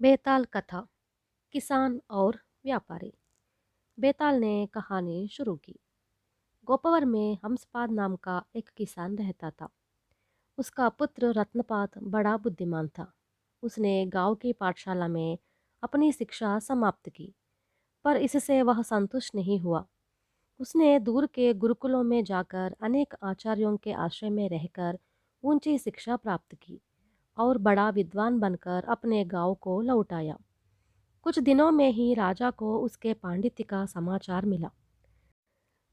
बेताल कथा। किसान और व्यापारी। बेताल ने कहानी शुरू की। गोपवर में हंसपाद नाम का एक किसान रहता था। उसका पुत्र रत्नपाद बड़ा बुद्धिमान था। उसने गांव की पाठशाला में अपनी शिक्षा समाप्त की, पर इससे वह संतुष्ट नहीं हुआ। उसने दूर के गुरुकुलों में जाकर अनेक आचार्यों के आश्रय में रहकर ऊंची शिक्षा प्राप्त की और बड़ा विद्वान बनकर अपने गांव को लौट आया। कुछ दिनों में ही राजा को उसके पांडित्य का समाचार मिला।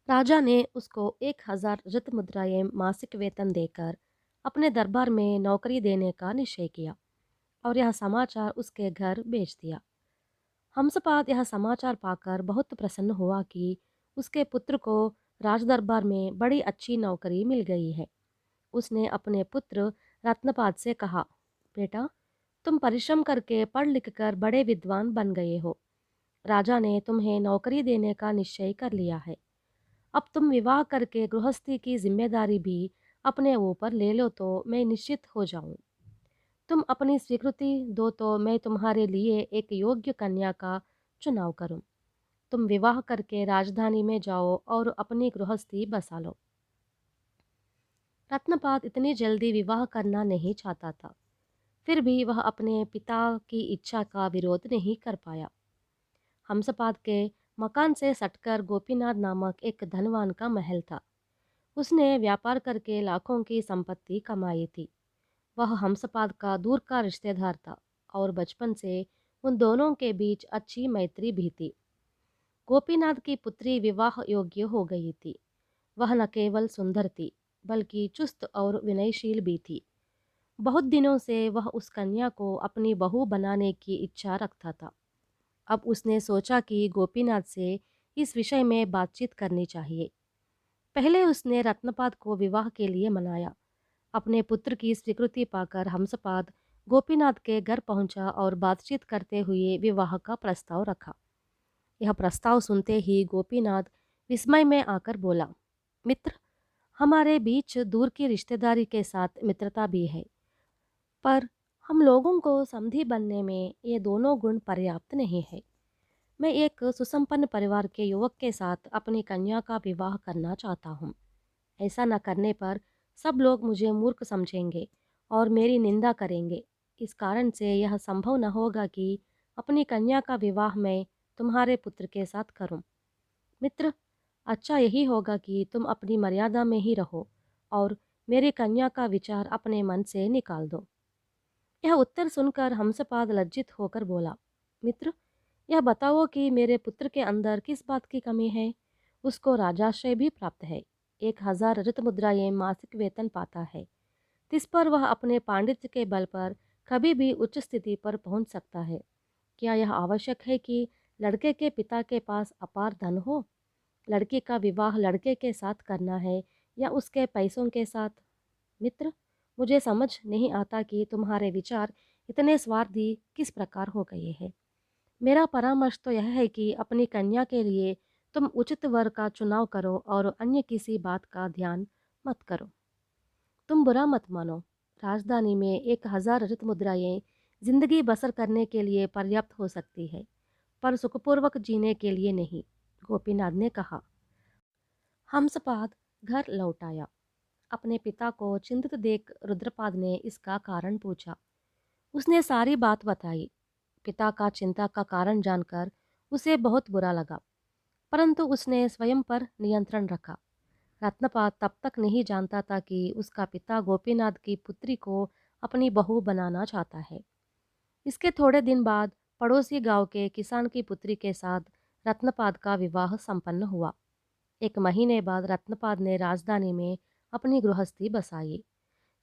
राजा ने उसको 1,000 रजत मुद्राएं मासिक वेतन देकर अपने दरबार में नौकरी देने का निश्चय किया और यह समाचार उसके घर भेज दिया। हंसपाद यह समाचार पाकर बहुत प्रसन्न हुआ कि उसके पुत्र को राजदरबार में बड़ी अच्छी नौकरी मिल गई है। उसने अपने पुत्र रत्नपाद से कहा, बेटा, तुम परिश्रम करके पढ़ लिख कर बड़े विद्वान बन गए हो। राजा ने तुम्हें नौकरी देने का निश्चय कर लिया है। अब तुम विवाह करके गृहस्थी की जिम्मेदारी भी अपने ऊपर ले लो तो मैं निश्चित हो जाऊं। तुम अपनी स्वीकृति दो तो मैं तुम्हारे लिए एक योग्य कन्या का चुनाव करूं। तुम विवाह करके राजधानी में जाओ और अपनी गृहस्थी बसा लो। रत्नपाद इतनी जल्दी विवाह करना नहीं चाहता था, फिर भी वह अपने पिता की इच्छा का विरोध नहीं कर पाया। हंसपाद के मकान से सटकर गोपीनाथ नामक एक धनवान का महल था। उसने व्यापार करके लाखों की संपत्ति कमाई थी। वह हंसपाद का दूर का रिश्तेदार था और बचपन से उन दोनों के बीच अच्छी मैत्री भी थी। गोपीनाथ की पुत्री विवाह योग्य हो गई थी। वह न केवल सुंदर थी, बल्कि चुस्त और विनयशील भी थी। बहुत दिनों से वह उस कन्या को अपनी बहू बनाने की इच्छा रखता था। अब उसने सोचा कि गोपीनाथ से इस विषय में बातचीत करनी चाहिए। पहले उसने रत्नपाद को विवाह के लिए मनाया। अपने पुत्र की स्वीकृति पाकर हंसपाद गोपीनाथ के घर पहुंचा और बातचीत करते हुए विवाह का प्रस्ताव रखा। यह प्रस्ताव सुनते ही गोपीनाथ विस्मय में आकर बोला, मित्र, हमारे बीच दूर की रिश्तेदारी के साथ मित्रता भी है, पर हम लोगों को समधी बनने में ये दोनों गुण पर्याप्त नहीं है। मैं एक सुसंपन्न परिवार के युवक के साथ अपनी कन्या का विवाह करना चाहता हूँ। ऐसा न करने पर सब लोग मुझे मूर्ख समझेंगे और मेरी निंदा करेंगे। इस कारण से यह संभव न होगा कि अपनी कन्या का विवाह मैं तुम्हारे पुत्र के साथ करूं। मित्र, अच्छा यही होगा कि तुम अपनी मर्यादा में ही रहो और मेरी कन्या का विचार अपने मन से निकाल दो। यह उत्तर सुनकर हंसपाद लज्जित होकर बोला, मित्र, यह बताओ कि मेरे पुत्र के अंदर किस बात की कमी है। उसको राजाश्रय भी प्राप्त है, 1,000 रजत मुद्राएं मासिक वेतन पाता है। तिस पर वह अपने पांडित्य के बल पर कभी भी उच्च स्थिति पर पहुंच सकता है। क्या यह आवश्यक है कि लड़के के पिता के पास अपार धन हो? लड़की का विवाह लड़के के साथ करना है या उसके पैसों के साथ? मित्र, मुझे समझ नहीं आता कि तुम्हारे विचार इतने स्वार्थी किस प्रकार हो गए हैं। मेरा परामर्श तो यह है कि अपनी कन्या के लिए तुम उचित वर का चुनाव करो और अन्य किसी बात का ध्यान मत करो। तुम बुरा मत मानो, राजधानी में 1,000 रजत मुद्राएं जिंदगी बसर करने के लिए पर्याप्त हो सकती है, पर सुखपूर्वक जीने के लिए नहीं, गोपीनाथ ने कहा। हंसपाद घर लौट आया। अपने पिता को चिंतित देख रुद्रपाद ने इसका कारण पूछा। उसने सारी बात बताई। पिता का चिंता का कारण जानकर उसे बहुत बुरा लगा, परंतु उसने स्वयं पर नियंत्रण रखा। रत्नपाद तब तक नहीं जानता था कि उसका पिता गोपीनाथ की पुत्री को अपनी बहू बनाना चाहता है। इसके थोड़े दिन बाद पड़ोसी गांव के किसान की पुत्री के साथ रत्नपाद का विवाह संपन्न हुआ। 1 महीने बाद रत्नपाद ने राजधानी में अपनी गृहस्थी बसाई।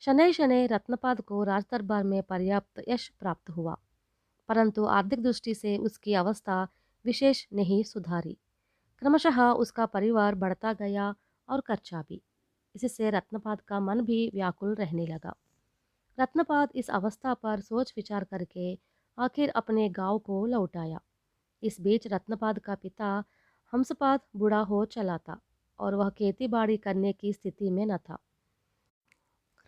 शनै शनै रत्नपाद को राजदरबार में पर्याप्त यश प्राप्त हुआ, परंतु आर्थिक दृष्टि से उसकी अवस्था विशेष नहीं सुधारी। क्रमशः उसका परिवार बढ़ता गया और कच्चा भी। इससे रत्नपाद का मन भी व्याकुल रहने लगा। रत्नपाद इस अवस्था पर सोच विचार करके आखिर अपने गांव को लौट आया। इस बीच रत्नपाद का पिता हंसपाद बूढ़ा हो चला था और वह खेती बाड़ी करने की स्थिति में न था।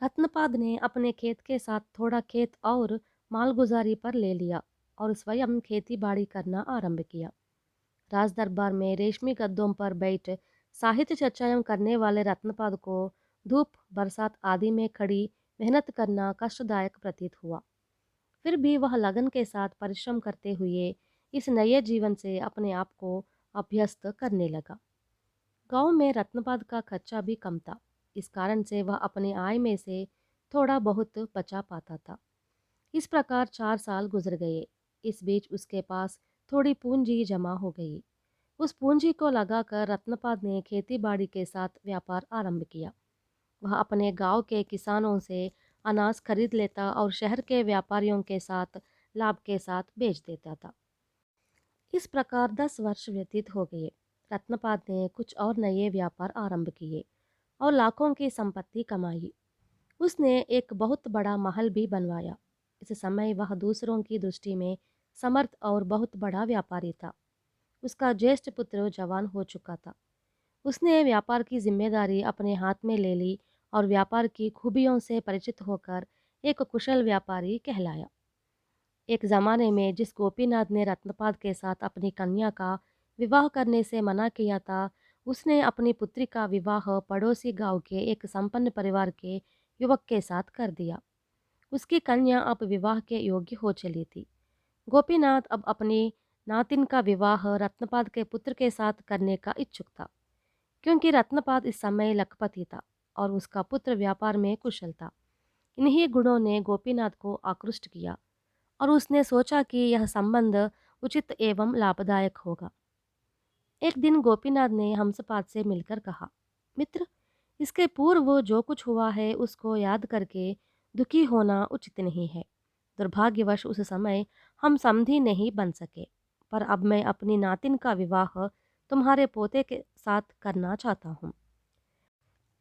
रत्नपाद ने अपने खेत के साथ थोड़ा खेत और मालगुजारी पर ले लिया और स्वयं खेती बाड़ी करना आरंभ किया। राज दरबार में रेशमी गद्दों पर बैठ साहित्य चर्चाएं करने वाले रत्नपाद को धूप बरसात आदि में खड़ी मेहनत करना कष्टदायक प्रतीत हुआ। फिर भी वह लगन के साथ परिश्रम करते हुए इस नए जीवन से अपने आप को अभ्यस्त करने लगा। गांव में रत्नपाद का खर्चा भी कम था। इस कारण से वह अपने आय में से थोड़ा बहुत बचा पाता था। इस प्रकार 4 साल गुजर गए। इस बीच उसके पास थोड़ी पूंजी जमा हो गई। उस पूंजी को लगाकर रत्नपाद ने खेती बाड़ी के साथ व्यापार आरंभ किया। वह अपने गांव के किसानों से अनाज खरीद लेता और शहर के व्यापारियों के साथ लाभ के साथ बेच देता था। इस प्रकार 10 वर्ष व्यतीत हो गए। रत्नपाद ने कुछ और नए व्यापार आरंभ किए और लाखों की संपत्ति कमाई। उसने एक बहुत बड़ा महल भी बनवाया। इस समय वह दूसरों की दृष्टि में समर्थ और बहुत बड़ा व्यापारी था। उसका ज्येष्ठ पुत्र जवान हो चुका था। उसने व्यापार की जिम्मेदारी अपने हाथ में ले ली और व्यापार की खूबियों से परिचित होकर एक कुशल व्यापारी कहलाया। एक ज़माने में जिस गोपीनाथ ने रत्नपाद के साथ अपनी कन्या का विवाह करने से मना किया था, उसने अपनी पुत्री का विवाह पड़ोसी गांव के एक संपन्न परिवार के युवक के साथ कर दिया। उसकी कन्या अब विवाह के योग्य हो चली थी। गोपीनाथ अब अपनी नातिन का विवाह रत्नपाद के पुत्र के साथ करने का इच्छुक था, क्योंकि रत्नपाद इस समय लखपति था और उसका पुत्र व्यापार में कुशल था। इन्हीं गुणों ने गोपीनाथ को आकृष्ट किया और उसने सोचा कि यह संबंध उचित एवं लाभदायक होगा। एक दिन गोपीनाथ ने हंसपाद से मिलकर कहा, मित्र, इसके पूर्व जो कुछ हुआ है उसको याद करके दुखी होना उचित नहीं है। दुर्भाग्यवश उस समय हम समधी नहीं बन सके, पर अब मैं अपनी नातिन का विवाह तुम्हारे पोते के साथ करना चाहता हूँ।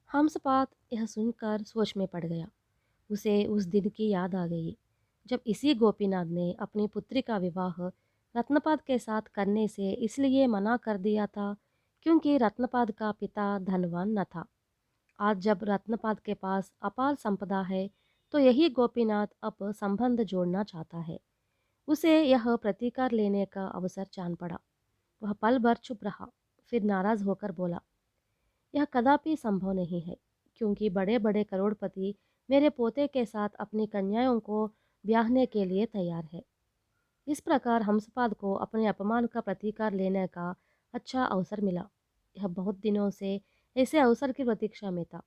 हंसपाद यह सुनकर सोच में पड़ गया। उसे उस दिन की याद आ गई जब इसी गोपीनाथ ने अपनी पुत्री का विवाह रत्नपाद के साथ करने से इसलिए मना कर दिया था क्योंकि रत्नपाद का पिता धनवान न था। आज जब रत्नपाद के पास अपार संपदा है तो यही गोपीनाथ अब संबंध जोड़ना चाहता है। उसे यह प्रतिकार लेने का अवसर जान पड़ा। वह पल भर चुप रहा, फिर नाराज होकर बोला, यह कदापि संभव नहीं है, क्योंकि बड़े बड़े करोड़पति मेरे पोते के साथ अपनी कन्याओं को ब्याहने के लिए तैयार है। इस प्रकार हंसपाद को अपने अपमान का प्रतिकार लेने का अच्छा अवसर मिला। यह बहुत दिनों से ऐसे अवसर की प्रतीक्षा में था।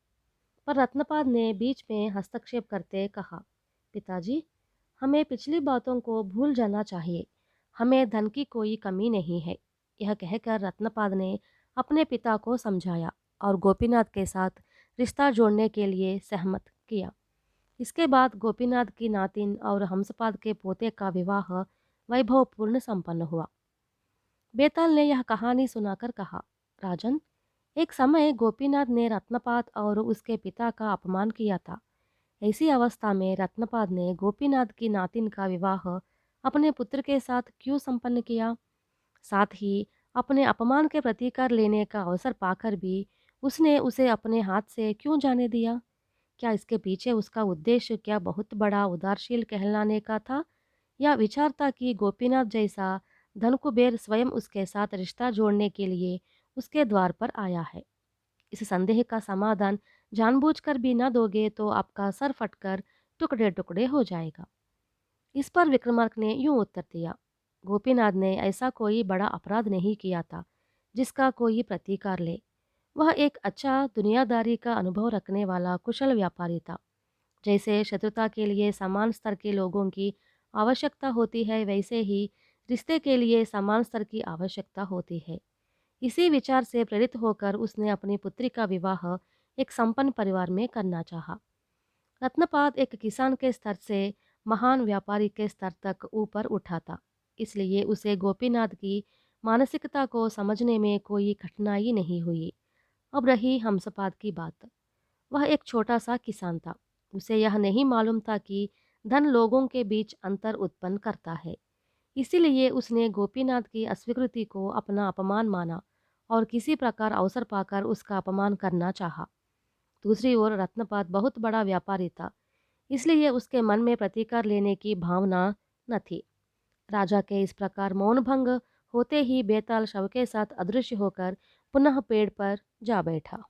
पर रत्नपाद ने बीच में हस्तक्षेप करते कहा, पिताजी, हमें पिछली बातों को भूल जाना चाहिए। हमें धन की कोई कमी नहीं है। यह कहकर रत्नपाद ने अपने पिता को समझाया और गोपीनाथ के साथ रिश्ता जोड़ने के लिए सहमत किया। इसके बाद गोपीनाथ की नातिन और हंसपाद के पोते का विवाह वैभवपूर्ण संपन्न हुआ। बेताल ने यह कहानी सुनाकर कहा, राजन, एक समय गोपीनाथ ने रत्नपाद और उसके पिता का अपमान किया था। ऐसी अवस्था में रत्नपाद ने गोपीनाथ की नातिन का विवाह अपने पुत्र के साथ क्यों संपन्न किया? साथ ही अपने अपमान के प्रतिकार लेने का अवसर पाकर भी उसने उसे अपने हाथ से क्यों जाने दिया? क्या इसके पीछे उसका उद्देश्य क्या बहुत बड़ा उदारशील कहलाने का था, या विचार था कि गोपीनाथ जैसा धनकुबेर स्वयं उसके साथ रिश्ता जोड़ने के लिए उसके द्वार पर आया है? इस संदेह का समाधान जानबूझकर भी न दोगे तो आपका सर फटकर टुकड़े टुकड़े हो जाएगा। इस पर विक्रमार्क ने यूं उत्तर दिया, गोपीनाथ ने ऐसा कोई बड़ा अपराध नहीं किया था जिसका कोई प्रतिकार ले। वह एक अच्छा दुनियादारी का अनुभव रखने वाला कुशल व्यापारी था। जैसे शत्रुता के लिए समान स्तर के लोगों की आवश्यकता होती है, वैसे ही रिश्ते के लिए समान स्तर की आवश्यकता होती है। इसी विचार से प्रेरित होकर उसने अपनी पुत्री का विवाह एक संपन्न परिवार में करना चाहा। रत्नपाद एक किसान के स्तर से महान व्यापारी के स्तर तक ऊपर उठा था, इसलिए उसे गोपीनाथ की मानसिकता को समझने में कोई कठिनाई नहीं हुई। अब रही हंसपाद की बात। वह एक छोटा सा किसान था। उसे यह नहीं मालूम था कि धन लोगों के बीच अंतर उत्पन्न करता है। इसीलिए उसने गोपीनाथ की अस्वीकृति को अपना अपमान माना और किसी प्रकार अवसर पाकर उसका अपमान करना चाहा। दूसरी ओर रत्नपाद बहुत बड़ा व्यापारी था, इसलिए उसके मन में प्रतिकार लेने की भावना न थी। राजा के इस प्रकार मौन भंग होते ही बेताल शव के साथ अदृश्य होकर पुनः पेड़ पर जा बैठा।